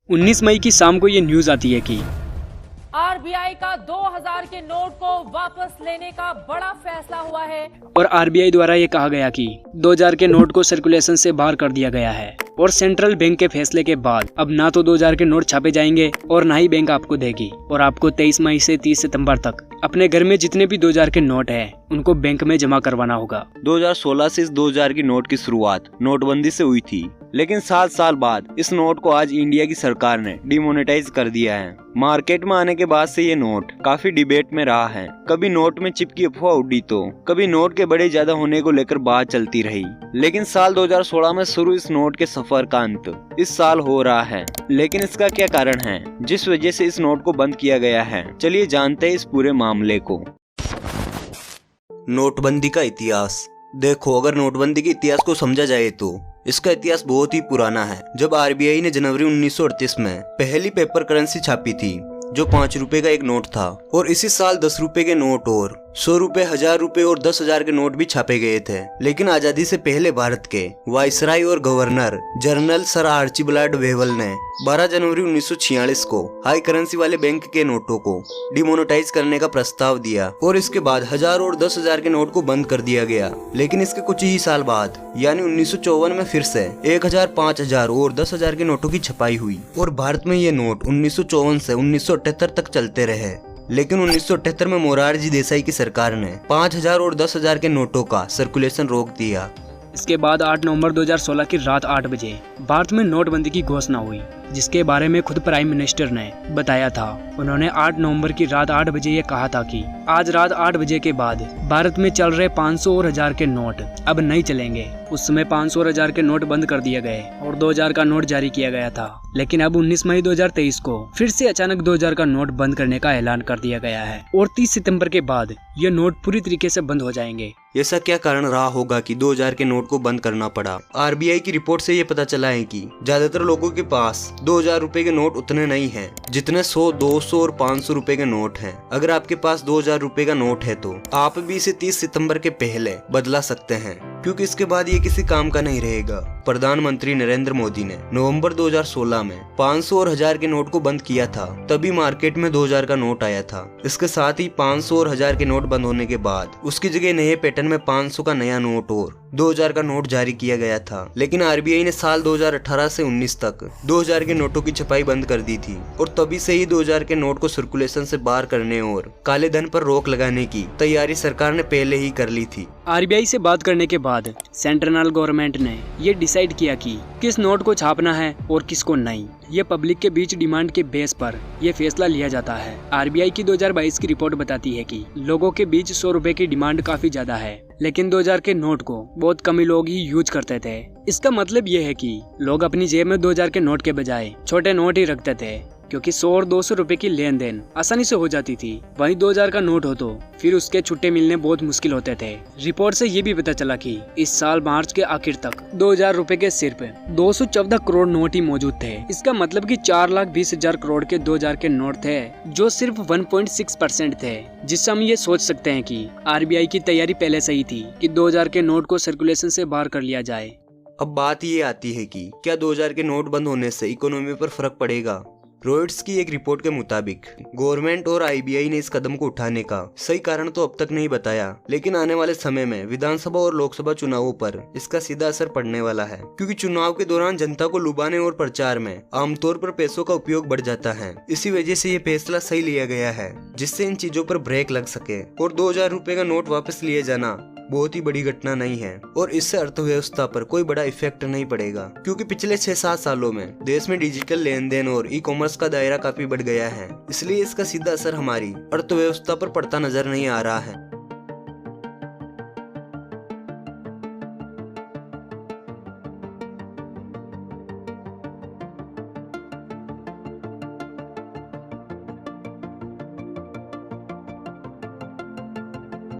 19 मई की शाम को ये न्यूज आती है कि आरबीआई का 2000 के नोट को वापस लेने का बड़ा फैसला हुआ है और आरबीआई द्वारा ये कहा गया कि 2000 के नोट को सर्कुलेशन से बाहर कर दिया गया है। और सेंट्रल बैंक के फैसले के बाद अब ना तो 2000 के नोट छापे जाएंगे और ना ही बैंक आपको देगी। और आपको 23 मई से 30 सितंबर तक अपने घर में जितने भी 2000 के नोट हैं उनको बैंक में जमा करवाना होगा। 2016 से इस 2000 की नोट की शुरुआत नोटबंदी से हुई थी, लेकिन 7 साल बाद इस नोट को आज इंडिया की सरकार ने डिमोनेटाइज कर दिया है। मार्केट में आने के बाद से ये नोट काफी डिबेट में रहा है। कभी नोट में चिप की अफवाह उड़ी तो कभी नोट के बड़े ज्यादा होने को लेकर बात चलती रही, लेकिन साल 2016 में शुरू इस नोट के सफर का अंत इस साल हो रहा है। लेकिन इसका क्या कारण है जिस वजह से इस नोट को बंद किया गया है? चलिए जानते हैं इस पूरे मामले को। नोटबंदी का इतिहास। देखो, अगर नोटबंदी के इतिहास को समझा जाए तो इसका इतिहास बहुत ही पुराना है। जब आरबीआई ने जनवरी 1938 में पहली पेपर करेंसी छापी थी जो 5 रुपए का एक नोट था, और इसी साल 10 रुपए के नोट और 100 रुपए, 1000 रुपए और 10,000 के नोट भी छापे गए थे। लेकिन आजादी से पहले भारत के वायसराय और गवर्नर जनरल सर आर्चिबल्ड वेवल ने 12 जनवरी 1946 को हाई करेंसी वाले बैंक के नोटों को डिमोनेटाइज करने का प्रस्ताव दिया और इसके बाद 1000 और 10,000 के नोट को बंद कर दिया गया। लेकिन इसके कुछ ही साल बाद यानी 1954 में फिर से 1000, 5000 और 10,000 के नोटों की छपाई हुई और भारत में ये नोट 1954 से 1978 तक चलते रहे। लेकिन 1978 में मोरारजी देसाई की सरकार ने 5000 और 10,000 के नोटों का सर्कुलेशन रोक दिया। इसके बाद 8 नवंबर 2016 की रात 8 बजे भारत में नोटबंदी की घोषणा हुई, जिसके बारे में खुद प्राइम मिनिस्टर ने बताया था। उन्होंने 8 नवंबर की रात 8 बजे ये कहा था कि आज रात 8 बजे के बाद भारत में चल रहे 500 और 1000 के नोट अब नहीं चलेंगे। उस समय 500 और 1000 के नोट बंद कर दिए गए और 2000 का नोट जारी किया गया था। लेकिन अब 19 मई 2023 को फिर से अचानक 2000 का नोट बंद करने का ऐलान कर दिया गया है और 30 सितंबर के बाद ये नोट पूरी तरीके से बंद हो जाएंगे। ऐसा क्या कारण रहा होगा कि 2000 के नोट को बंद करना पड़ा? आरबीआई की रिपोर्ट से ये पता चला है कि ज्यादातर लोगों के पास 2000 रुपए के नोट उतने नहीं हैं जितने 100, 200 और 500 रुपए के नोट हैं। अगर आपके पास 2000 रुपए का नोट है तो आप भी इसे 30 सितंबर के पहले बदला सकते हैं, क्योंकि इसके बाद ये किसी काम का नहीं रहेगा। प्रधानमंत्री नरेंद्र मोदी ने नवंबर 2016 में 500 और 1000 के नोट को बंद किया था, तभी मार्केट में 2000 का नोट आया था। इसके साथ ही 500 और 1000 के नोट बंद होने के बाद उसकी जगह नए पैटर्न में 500 का नया नोट और 2000 का नोट जारी किया गया था। लेकिन आरबीआई ने साल 2018 से 19 तक 2000 के नोटों की छपाई बंद कर दी थी और तभी से ही 2000 के नोट को सर्कुलेशन से बाहर करने और काले धन पर रोक लगाने की तैयारी सरकार ने पहले ही कर ली थी। आरबीआई से बात करने के बाद सेंट्रल गवर्नमेंट ने ये डिसाइड किया कि किस नोट को छापना है और किसको नहीं। ये पब्लिक के बीच डिमांड के बेस पर यह फैसला लिया जाता है। आरबीआई की 2022 की रिपोर्ट बताती है कि लोगों के बीच 100 रुपए की डिमांड काफी ज्यादा है, लेकिन 2000 के नोट को बहुत कम ही लोग ही यूज करते थे। इसका मतलब ये है कि लोग अपनी जेब में 2000 के नोट के बजाय छोटे नोट ही रखते थे, क्योंकि 100 और 200 रुपए की लेन देन आसानी से हो जाती थी। वहीं 2000 का नोट हो तो फिर उसके छुट्टे मिलने बहुत मुश्किल होते थे। रिपोर्ट से ये भी पता चला कि इस साल मार्च के आखिर तक 2000 रुपए के सिर्फ 214 करोड़ नोट ही मौजूद थे। इसका मतलब कि 4,20,000 करोड़ के 2000 के नोट थे, जो सिर्फ 1.6% थे। जिससे हम ये सोच सकते हैं कि आरबीआई की तैयारी पहले से ही थी कि 2000 के नोट को सर्कुलेशन से बाहर कर लिया जाए। अब बात ये आती है कि क्या 2000 के नोट बंद होने से इकोनॉमी पर फर्क पड़ेगा? रॉयटर्स की एक रिपोर्ट के मुताबिक गवर्नमेंट और आरबीआई ने इस कदम को उठाने का सही कारण तो अब तक नहीं बताया, लेकिन आने वाले समय में विधानसभा और लोकसभा चुनावों पर इसका सीधा असर पड़ने वाला है, क्योंकि चुनाव के दौरान जनता को लुभाने और प्रचार में आमतौर पर पैसों का उपयोग बढ़ जाता है। इसी वजह से ये फैसला सही लिया गया है, जिससे इन चीजों पर ब्रेक लग सके। और 2000 रुपए का नोट वापस लिए जाना बहुत ही बड़ी घटना नहीं है और इससे अर्थव्यवस्था पर कोई बड़ा इफेक्ट नहीं पड़ेगा, क्योंकि पिछले 6-7 सालों में देश में डिजिटल लेन देन और ई कॉमर्स का दायरा काफी बढ़ गया है। इसलिए इसका सीधा असर हमारी अर्थव्यवस्था पर पड़ता नजर नहीं आ रहा है।